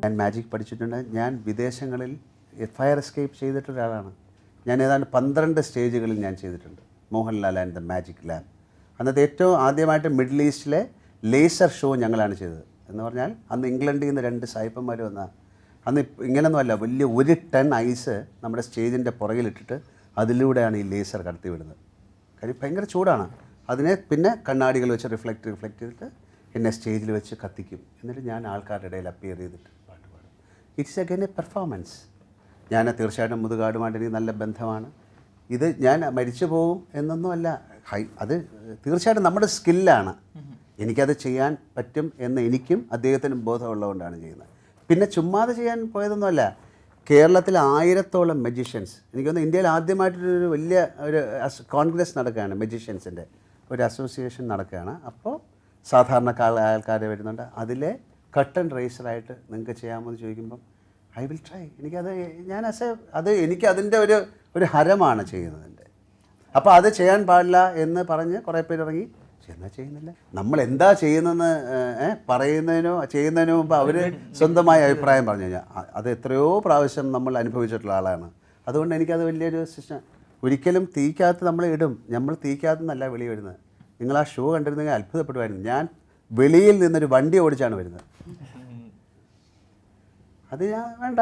ഞാൻ മാജിക് പഠിച്ചിട്ടുണ്ട്. ഞാൻ വിദേശങ്ങളിൽ ഫയർ എസ്കേപ്പ് ചെയ്തിട്ട ഒരാളാണ്. ഞാൻ ഏതാണ്ട് 12 സ്റ്റേജുകളിൽ ഞാൻ ചെയ്തിട്ടുണ്ട്. Mohanlal and the magic lamp. അന്നത്തെ ഏറ്റവും ആദ്യമായിട്ട് മിഡിൽ ഈസ്റ്റിലെ ലേസർ ഷോ ഞങ്ങളാണ് ചെയ്തത്. എന്ന് പറഞ്ഞാൽ അന്ന് ഇംഗ്ലണ്ടിൽ നിന്ന് 2 സായിപ്പന്മാർ വന്ന, അന്ന് ഇങ്ങനെയൊന്നുമല്ല, വലിയ 1 ടൺ ഐസ് നമ്മുടെ സ്റ്റേജിൻ്റെ പുറകിലിട്ടിട്ട് അതിലൂടെയാണ് ഈ ലേസർ കടത്തി വിടുന്നത്. കാര്യം ഭയങ്കര ചൂടാണ്. അതിനെ പിന്നെ കണ്ണാടികൾ വെച്ച് റിഫ്ലക്റ്റ് ചെയ്തിട്ട് എന്നെ സ്റ്റേജിൽ വെച്ച് കത്തിക്കും. എന്നിട്ട് ഞാൻ ആൾക്കാരുടെ ഇടയിൽ അപ്പിയർ ചെയ്തിട്ട് പാട്ട് പാടും. It's again A performance. ഞാൻ തീർച്ചയായിട്ടും മുതുകാടുമായിട്ട് എനിക്ക് നല്ല ബന്ധമാണ്. ഇത് ഞാൻ മരിച്ചു പോകും എന്നൊന്നുമല്ല, അത് തീർച്ചയായിട്ടും നമ്മുടെ സ്കില്ലാണ്. എനിക്കത് ചെയ്യാൻ പറ്റും എന്ന് എനിക്കും അദ്ദേഹത്തിനും ബോധമുള്ളതുകൊണ്ടാണ് ചെയ്യുന്നത്. പിന്നെ ചുമ്മാതെ ചെയ്യാൻ പോയതൊന്നുമല്ല. കേരളത്തിൽ 1000-ഓളം മജീഷ്യൻസ്, എനിക്കൊന്ന് ഇന്ത്യയിൽ ആദ്യമായിട്ടൊരു വലിയ ഒരു കോൺഗ്രസ് നടക്കുകയാണ്, മജീഷ്യൻസിൻ്റെ ഒരു അസോസിയേഷൻ നടക്കുകയാണ്. അപ്പോൾ സാധാരണ ആൾക്കാർ വരുന്നുണ്ട്. അതിലെ കട്ടൺ റേസറായിട്ട് നിങ്ങൾക്ക് ചെയ്യാമോ എന്ന് ചോദിക്കുമ്പം ഐ വിൽ ട്രൈ. എനിക്കത് എനിക്ക് അതിൻ്റെ ഒരു ഹരമാണ് ചെയ്യുന്നതിൻ്റെ. അപ്പോൾ അത് ചെയ്യാൻ പാടില്ല എന്ന് പറഞ്ഞ് കുറേ പേര് ഇറങ്ങി. എന്നാൽ ചെയ്യുന്നില്ല. നമ്മൾ എന്താ ചെയ്യുന്നതെന്ന് ചെയ്യുന്നതിനോ മുമ്പ് അവർ സ്വന്തമായ അഭിപ്രായം പറഞ്ഞു കഴിഞ്ഞാൽ അത് എത്രയോ പ്രാവശ്യം നമ്മൾ അനുഭവിച്ചിട്ടുള്ള ആളാണ്. അതുകൊണ്ട് എനിക്കത് വലിയൊരു സിസ്റ്റം. ഒരിക്കലും തീക്കകത്ത് നമ്മൾ ഇടും. നമ്മൾ തീക്കകത്ത് നിന്നല്ല വെളി വരുന്നത്. നിങ്ങൾ ആ ഷോ കണ്ടിരുന്നെങ്കിൽ അത്ഭുതപ്പെടുമായിരുന്നു. ഞാൻ വെളിയിൽ നിന്നൊരു വണ്ടി ഓടിച്ചാണ് വരുന്നത്. അത് ഞാൻ വേണ്ട.